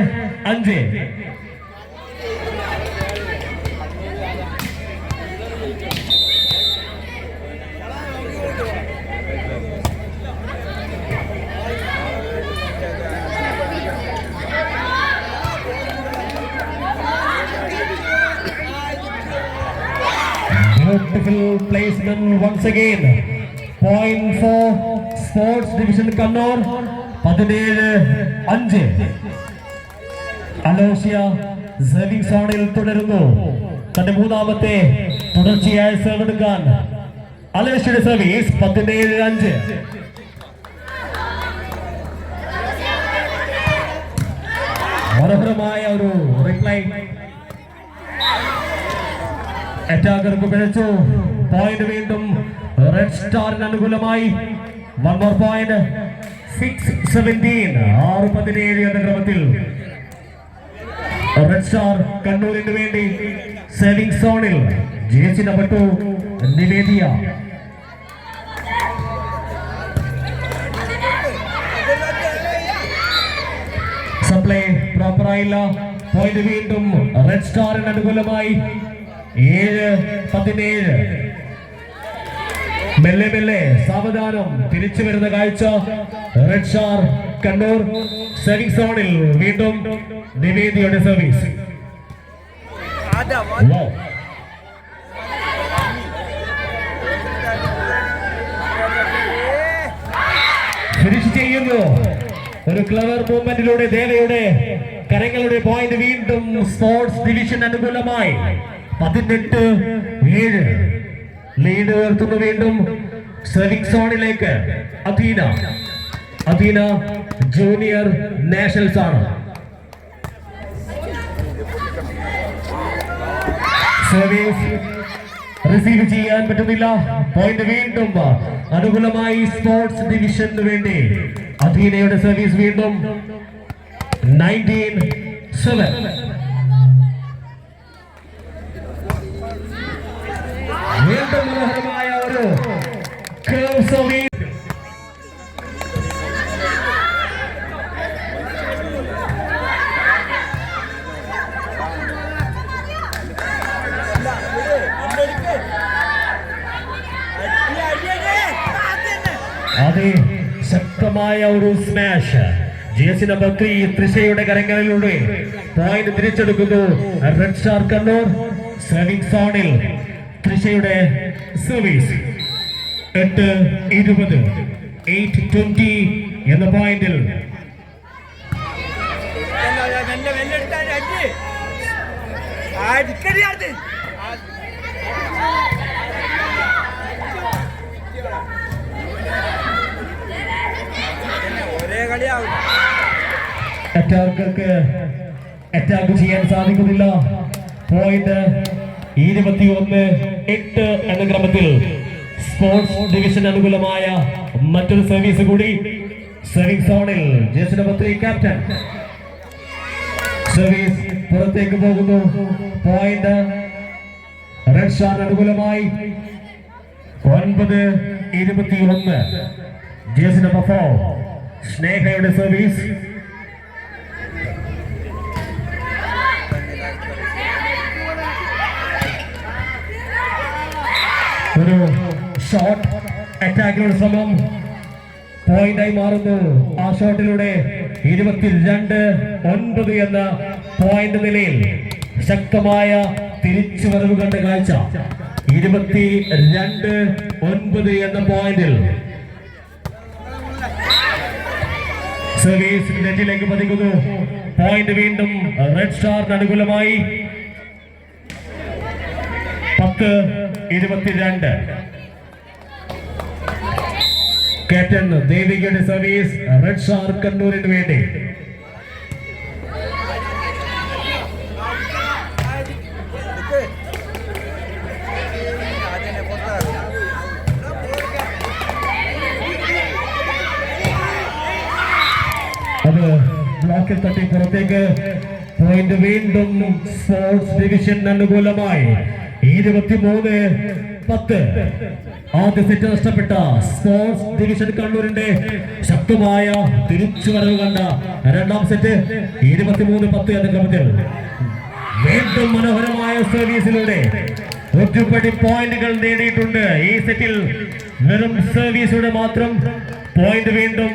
Beautiful placement once again. Point for Sports Division Kannur. 17-5. അലോഷ്യ serving സോണിൽ തുടരുന്നു. തന്റെ മൂന്നാമത്തെ തുടർച്ചയായ സെർവ് എടുക്കാൻ അലോഷ്യയുടെ സർവീസ്. 17-5. മനോഹരമായ ഒരു റിപ്ലൈ. അറ്റാക്കർക്ക് പിഴച്ചു. പോയിന്റ് വീണ്ടും റെഡ് സ്റ്റാറിന് അനുകൂലമായി. 1 more point. 6-17. 6-17 എന്ന ക്രമത്തിൽ റെഡ് സ്റ്റാർ കണ്ണൂരിന് വേണ്ടി സേവിംഗ് സോണിൽ jersey number 2 Nivedya. Supply proper ആയില്ല. പോയിന്റ് വീണ്ടും റെഡ് സ്റ്റാറിന് അനുകൂലമായി. 7-17. മെല്ലെ മെല്ലെ സാവധാനം തിരിച്ചു വരുന്ന കാഴ്ച. Red star Kannur. സർവിംഗ് സോണിൽ വീണ്ടും നിവേദിയുടെ സർവീസ്. ഫിനിഷ് ചെയ്യുന്നു. ഒരു ക്ലവർ മൂവ്മെന്റിലൂടെ ദേവയുടെ കരങ്ങളുടെ പോയിന്റ് വീണ്ടും സ്പോർട്സ് ഡിവിഷൻ അനുകൂലമായി. 18-7. ലീഡ് ഉയർത്തുന്നു വീണ്ടും സർവിംഗ് സോണിലേക്ക്. അധീന ജൂനിയർ നാഷണൽസ് ആണ്. സർവീസ് റിസീവ് ചെയ്യാൻ പറ്റുന്നില്ല. പോയിന്റ് വീണ്ടും അനുകൂലമായി സ്പോർട്സ് ഡിവിഷന് വേണ്ടി അധീനയുടെ സർവീസ്. വീണ്ടും 19-7. വീണ്ടും മനോഹരമായ ഒരു കർവ് സർവീസ്. ശക്തമായ ഒരു സ്മാഷ്. ജേഴ്സി നമ്പർ 3 തൃശയുടെ കരങ്ങളിലൂടെ പോയിന്റ് തിരിച്ചെടുക്കുന്നു റെഡ് സ്റ്റാർ കണ്ണൂർ. സർവിംഗ് സോണിൽ തൃശയുടെ സർവീസ്. 8-20. 8-20 എന്ന പോയിന്റിൽ അറ്റാക്കർക്ക് അറ്റാക്ക് ചെയ്യാൻ സാധിക്കുന്നില്ല. പോയിന്റ് 21-8 എന്ന ക്രമത്തിൽ സ്പോർട്സ് ഡിവിഷൻ അനുകൂലമായ മറ്റൊരു സർവീസ് കൂടി. സർവിംഗ് സോണിൽ ജേഴ്സി നമ്പർ 3 ക്യാപ്റ്റൻ. സർവീസ് പുറത്തേക്ക് പോകുന്നു. പോയിന്റ് റെഡ് സ്റ്റാർ അനുകൂലമായി. 9-21. ജേഴ്സി നമ്പർ 4 സ്നേഹയുടെ സർവീസ്. ഒരു ഷോട്ട് അറ്റാക്കിനുള്ള ശ്രമം പോയിന്റായി മാറുന്നു. ആ ഷോട്ടിലൂടെ 22-9 എന്ന പോയിന്റ് നിലയിൽ ശക്തമായ തിരിച്ചുവരവ് കണ്ട കാഴ്ച. 22-9 എന്ന പോയിന്റിൽ സർവീസ് നെറ്റിലേക്ക് പതിക്കുന്നു. പോയിന്റ് വീണ്ടും റെഡ് സ്റ്റാറിന് അനുകൂലമായി. 10-22. ക്യാപ്റ്റൻ ദേവികയുടെ സർവീസ് റെഡ് സ്റ്റാർ കണ്ണൂരിന് വേണ്ടി. അത് ബ്ലോക്കിൽ തട്ടി പുറത്തേക്ക്. പോയിന്റ് വീണ്ടും സ്പോർട്സ് ഡിവിഷൻ അനുകൂലമായി. 23-10. ആദ്യ സെറ്റ് നഷ്ടപ്പെട്ട സ്പോർട്സ് ഡിവിഷൻ കണ്ണൂരിന്റെ ശക്തമായ തിരിച്ചുവരവ് കണ്ട രണ്ടാം സെറ്റ് 23-10 എന്ന ക്രമത്തിൽ വീണ്ടും മനോഹരമായ സർവീസിലൂടെ ഒരുപടി പോയിന്റുകൾ നേടിയിട്ടുണ്ട്. ഈ സെറ്റിൽ വെറും സർവീസിലൂടെ മാത്രം പോയിന്റ് വീണ്ടും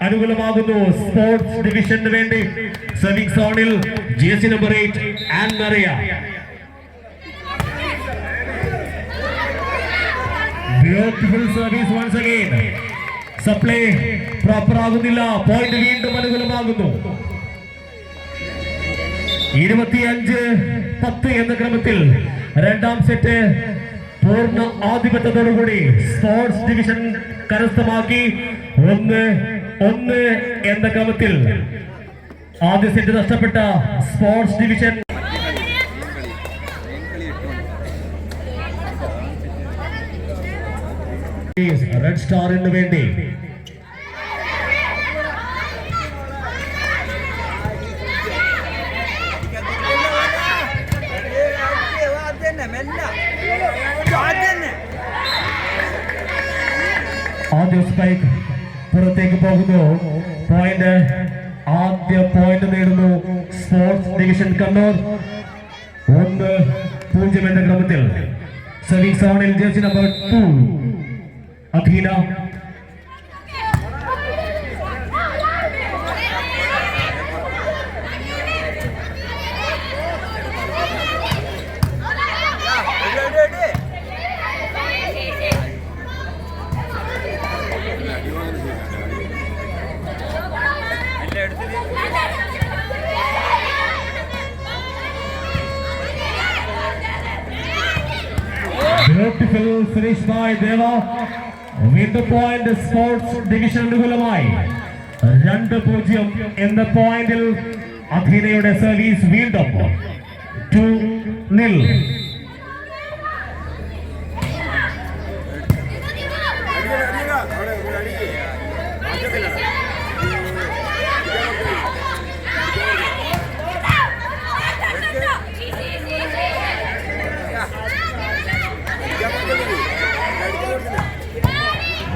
അനുകൂലമാകുന്നു സ്പോർട്സ് ഡിവിഷന് വേണ്ടി. സർവിംഗ് സോണിൽ jersey number 8 and Maria. Beautiful service once again. Supply proper ആകുന്നില്ല. പോയിന്റ് വീണ്ടും അനുകൂലമാകുന്നു. 25-10 എന്ന ക്രമത്തിൽ രണ്ടാം സെറ്റ് പൂർണ്ണ ആധിപത്യത്തോടുകൂടി സ്പോർട്സ് ഡിവിഷൻ കരസ്ഥമാക്കി. 1-1 എന്ന ക്രമത്തിൽ ആദ്യ സെറ്റ് നഷ്ടപ്പെട്ട സ്പോർട്സ് ഡിവിഷൻ റെഡ് സ്റ്റാറിന് വേണ്ടി. ആദ്യ സ്പൈക്ക് പുറത്തേക്ക് പോകുന്നു. പോയിന്റ് ആദ്യ പോയിന്റ് നേടുന്നു സ്പോർട്സ് ഡിവിഷൻ കണ്ണൂർ. 1-0 എന്ന ക്രമത്തിൽ സർവീസ് സോണിൽ ജേഴ്സി നമ്പർ 2 അധീന. Beautiful finish by Deva. വീണ്ടും പോയിന്റ് സ്പോർട്സ് ഡിവിഷൻ അനുകൂലമായി. 2-0 എന്ന പോയിന്റിൽ അധീനയുടെ സർവീസ് വീണ്ടും 2-0.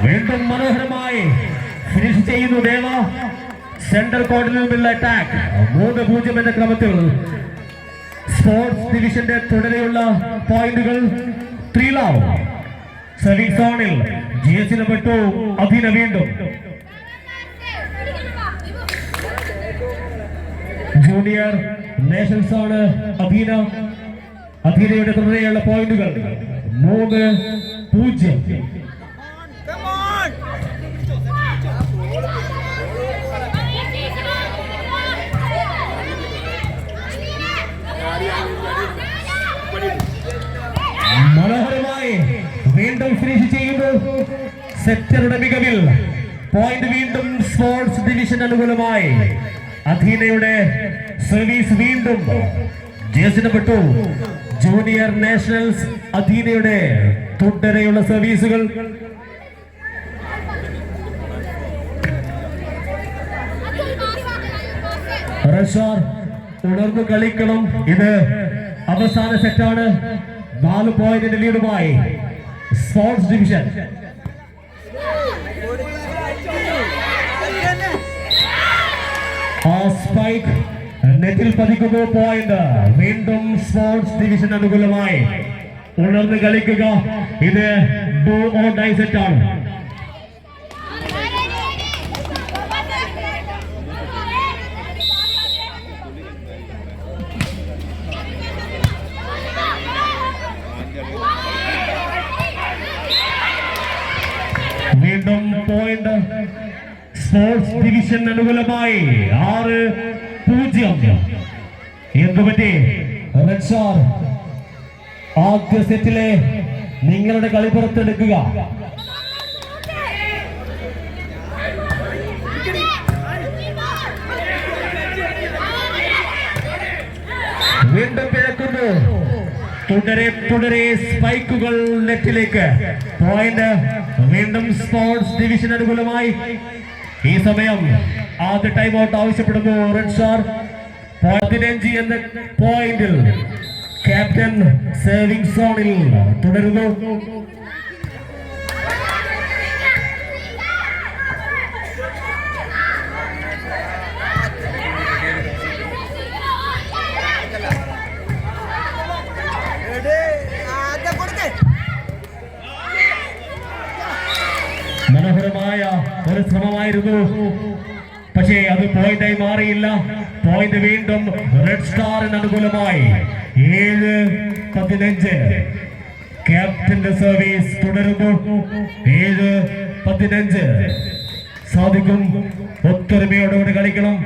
വീണ്ടും മനോഹരമായി ഫിനിഷ് ചെയ്യുന്നു ദേവ. സെന്റർ കോർട്ടിൽ നിന്നുള്ള അറ്റാക്ക്. 3-0 എന്ന ക്രമത്തിൽ സ്പോർട്സ് ഡിവിഷന്റെ തുടരെയുള്ള പോയിന്റുകൾ 3 ലവ്. സർവീസ് സോണിൽ ജേഴ്സി നമ്പർ 2 അധീന വീണ്ടും. ജൂനിയർ നാഷണൽസ് ആണ് അധീന. അധീനയുടെ തുടരെയുള്ള പോയിന്റുകൾ 3-0. മനോഹരമായി വീണ്ടും ഫിനിഷ് ചെയ്യുന്നു സെറ്ററുടെ മികവിൽ. പോയിന്റ് വീണ്ടും സ്പോർട്സ് ഡിവിഷൻ അനുകൂലമായി. അധീനയുടെ സർവീസ് വീണ്ടും ജേഴ്സി നമ്പർ 2 ജൂനിയർ നാഷണൽസ് അധീനയുടെ തുടരെയുള്ള സർവീസുകൾ. റഷാർ ഉണർന്നു കളിക്കണം. ഇത് അവസാന സെറ്റാണ്. 4 പോയിന്റിന്റെ ലീഡുമായി സ്പോർട്സ് ഡിവിഷൻ. ആ സ്പൈക്ക് നെറ്റിൽ പതിക്കുന്നു. പോയിന്റ് വീണ്ടും സ്പോർട്സ് ഡിവിഷൻ അനുകൂലമായി. ഉണർന്ന് കളിക്കുക. ഇത് ഡു ഓർ ഡൈ സെറ്റാണ്. സ്പോർട്സ് ഡിവിഷൻ അനുകൂലമായി 6-0. എന്തുപറ്റി റെഡ് സ്റ്റാർ? ആദ്യ സെറ്റിലെ നിങ്ങളുടെ കളി പുറത്തെടുക്കുക. വീണ്ടും പിഴക്കുന്നു. തുടരെ സ്പൈക്കുകൾ നെറ്റിലേക്ക്. പോയിന്റ് വീണ്ടും സ്പോർട്സ് ഡിവിഷൻ അനുകൂലമായി. ഈ സമയം ആദ്യ ടൈം ഔട്ട് ആവശ്യപ്പെടുന്നു റെഡ് സ്റ്റാർ. 15 എന്ന പോയിന്റിൽ ക്യാപ്റ്റൻ സേവിംഗ് സോണിൽ തുടരുന്നു. മനോഹരമായ ഒരു ശ്രമമായിരുന്നു, പക്ഷേ അത് പോയിന്റായി മാറിയില്ല. പോയിന്റ് വീണ്ടും റെഡ് സ്റ്റാറിന് അനുകൂലമായി. 7-15. ക്യാപ്റ്റന്റെ സർവീസ് തുടരുന്നു. 7-15. സാധിക്കും. ഒത്തൊരുമയോടുകൂടി കളിക്കണം.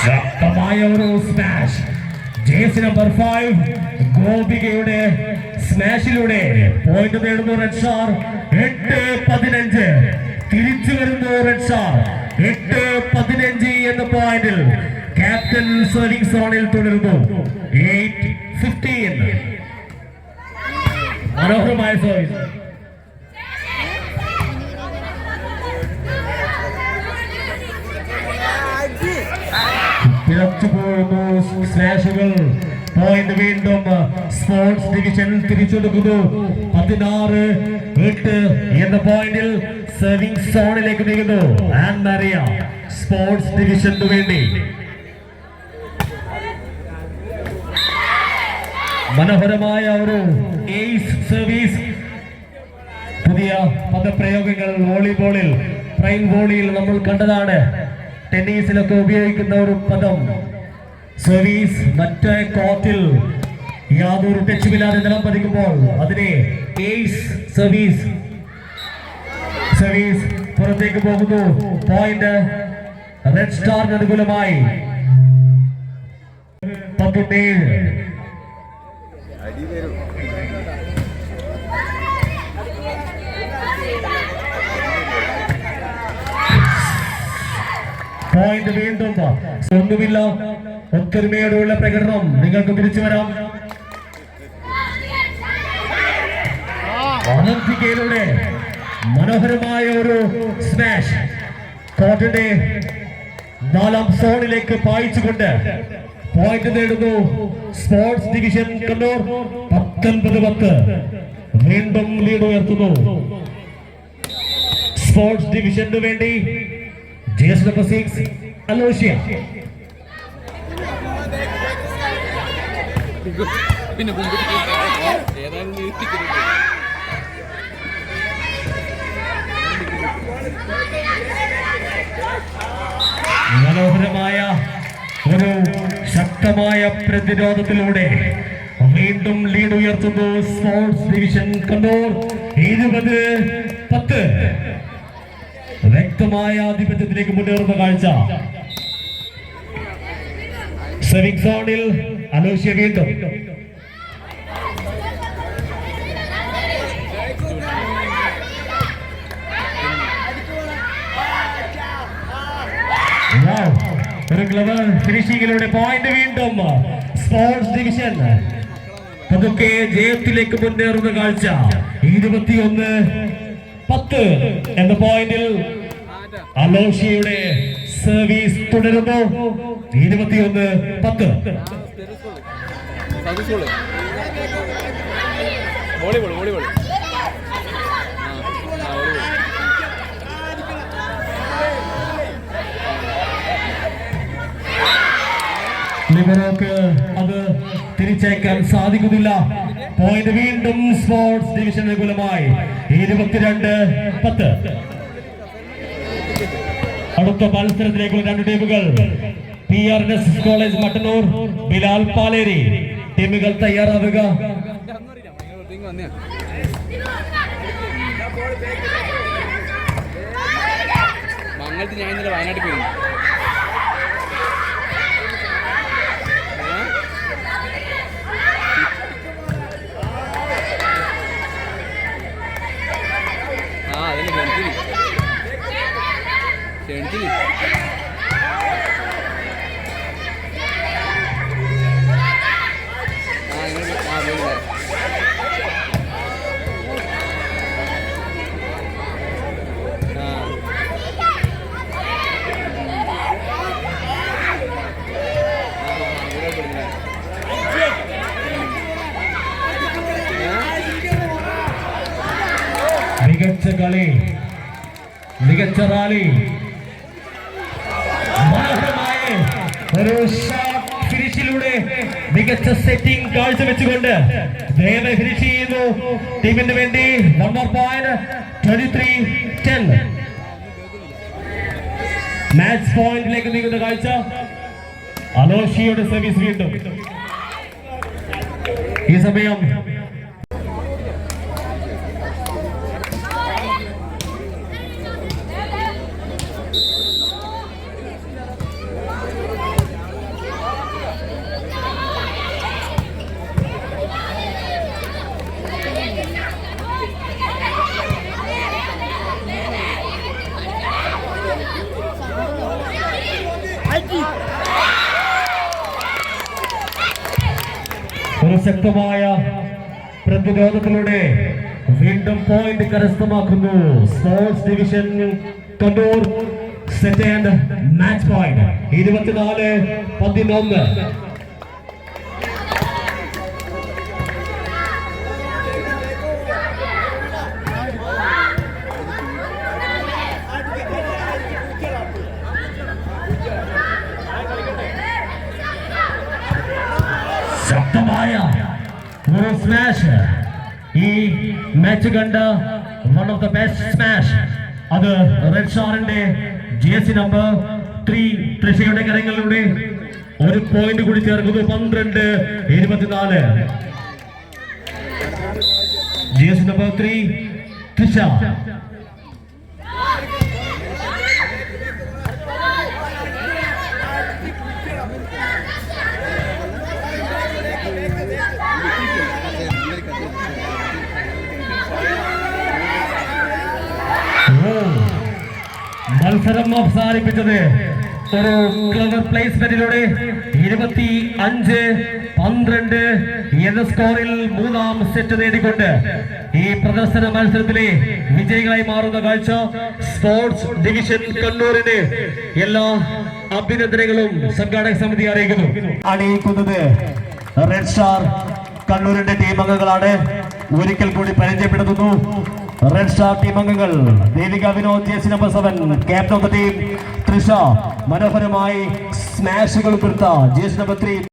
ശക്തമായ ഒരു സ്മാഷ്. ജേഴ്സി നമ്പർ 5 ഗോപികയുടെ സ്മാഷിലൂടെ പോയിന്റ് നേടുന്നു റെഡ് സ്റ്റാർ. 8-15. തിരിച്ചു വരുന്നു റെഡ് സ്റ്റാർ. 8-15 എന്ന പോയിന്റിൽ ക്യാപ്റ്റൻ സർവിംഗ് സോണിൽ തുടരുന്നു. 8-15. മനോഹരമായ സർവീസ്. പിഴച്ചുപോകുന്നു സ്ലാഷുകൾ. പോയിന്റ് വീണ്ടും സ്പോർട്സ് ഡിവിഷൻ തിരിച്ചെടുക്കുന്നു. 16-8 എന്ന പോയിന്റിൽ സർവിംഗ് സോണിലേക്ക് നീങ്ങുന്നു ആൻ മരിയ സ്പോർട്സ് ഡിവിഷനു വേണ്ടി. മനോഹരമായ ഒരു എയ്സ് സർവീസ്. പുതിയ പദപ്രയോഗങ്ങൾ വോളിബോളിൽ, പ്രൈം വോളിയിൽ നമ്മൾ കണ്ടതാണ്. ടെന്നീസിലൊക്കെ ഉപയോഗിക്കുന്ന ഒരു പദം. സർവീസ് മറ്റേ കോർട്ടിൽ യാതൊരു ടച്ചുമില്ലാതെ നിലം പതിക്കുമ്പോൾ അതിനെ എയ്സ് സർവീസ്. സർവീസ് പുറത്തേക്ക് പോകുന്നു. പോയിന്റ് റെഡ് സ്റ്റാറിന് അനുകൂലമായി. 17. പോയിന്റ് വീണ്ടും. ഒന്നുമില്ല. ഒത്തൊരുമയോടുള്ള പ്രകടനം. നിങ്ങൾക്ക് തിരിച്ചു വരാം. അനന്തികയിലൂടെ മനോഹരമായ ഒരു സ്മാഷ്. കോർട്ടിന്റെ 4ാം സോണിലേക്ക് പായിച്ചുകൊണ്ട് പോയിന്റ് നേടുന്നു സ്പോർട്സ് ഡിവിഷൻ കണ്ണൂർ. 19-10. വീണ്ടും ലീഡ് ഉയർത്തുന്നു സ്പോർട്സ് ഡിവിഷനു വേണ്ടി. Jersey number 6 അലോഷ്യ. മനോഹരമായ ഒരു ശക്തമായ പ്രതിരോധത്തിലൂടെ വീണ്ടും ലീഡ് ഉയർത്തുന്നു സ്പോർട്സ് ഡിവിഷൻ കണ്ണൂർ. 20-10. വ്യക്തമായ ആധിപത്യത്തിലേക്ക് മുന്നേറുന്ന കാഴ്ച. സർവിംഗ് സോണിൽ അലോഷ്യ വീണ്ടും. ഒരു ക്ലബ് ഫിനിഷിംഗിലൂടെ പോയിന്റ് വീണ്ടും സ്പോർട്സ് ഡിവിഷൻ പതുക്കെ ജയത്തിലേക്ക് മുന്നേറുന്ന കാഴ്ച. 21-10 എന്ന പോയിന്റിൽ അലോഷ്യയുടെ സർവീസ് തുടരുന്നു. 21-10. ലിബറോക്ക് അത് തിരിച്ചയക്കാൻ സാധിക്കുന്നില്ല. പോയിന്റ് വീണ്ടും സ്പോർട്സ് ഡിവിഷൻ അനുകൂലമായി. 22-10. അടുത്ത മത്സരത്തിലേക്കുള്ള രണ്ട് ടീമുകൾ PRNS കോളേജ് മട്ടന്നൂർ, ബിലാൽ പാലേരി. ടീമുകൾ തയ്യാറാവുക. മംഗളത്തിൽ ഞാൻ ഇന്നലെ വയനാട്ടിൽ പോയിരുന്നു. ആ അതന്നെ ക്ഷണിച്ചില്ല. മികച്ച കളി, മികച്ച റാലി, മനോഹരമായ ഒരു ഷോട്ട് ഫിനിഷിലൂടെ മികച്ച സെറ്റിംഗ് കാഴ്ചവെച്ചുകൊണ്ട് ദേവ ഫിനിഷ് ചെയ്യുന്നു. ടീമിന് വേണ്ടി 1 more point, 23-10. മാച്ച് പോയിന്റിലേക്ക് നീങ്ങുന്ന കാഴ്ച. അലോഷിയുടെ സർവീസ് വീണ്ടും. ഈ സമയം ഒരു ശക്തമായ പ്രതിരോധത്തിലൂടെ വീണ്ടും പോയിന്റ് കരസ്ഥമാക്കുന്നു sports division Kannur. Second match point 24-11. ശക്തമായ ഒരു സ്മാഷ്. ഈ മാച്ച് കണ്ട one of the best smash അത് റെഡ് സ്റ്റാറിന്റെ ജേഴ്സി നമ്പർ 3 തൃശയുടെ കരങ്ങളിലൂടെ ഒരു പോയിന്റ് കൂടി ചേർക്കുന്നു. 12-24. Jersey number 3 Trisha. മത്സരം അവസാനിപ്പിച്ചത് ഒരു ക്ലവർ പ്ലേസ്മെന്റിലൂടെ 25-12 എന്ന സ്കോറിൽ മൂന്നാം സെറ്റ് നേടിക്കൊണ്ട് ഈ പ്രദർശന മത്സരത്തിലെ വിജയികളായി മാറുന്ന കാഴ്ച സ്പോർട്സ് ഡിവിഷൻ കണ്ണൂരിന് എല്ലാ അഭിനന്ദനങ്ങളും സംഘാടക സമിതി അറിയിക്കുന്നത്. റെഡ് സ്റ്റാർ കണ്ണൂരിന്റെ ടീം അംഗങ്ങളാണ്. ഒരിക്കൽ കൂടി പരിചയപ്പെടുത്തുന്നു. റെഡ് സ്റ്റാർ ടീം അംഗങ്ങൾ Devika Vinod, jersey number 7, captain of the team Trisha. മനോഹരമായി സ്മാഷുകൾ കൊടുത്ത ജേഴ്സി നമ്പർ 3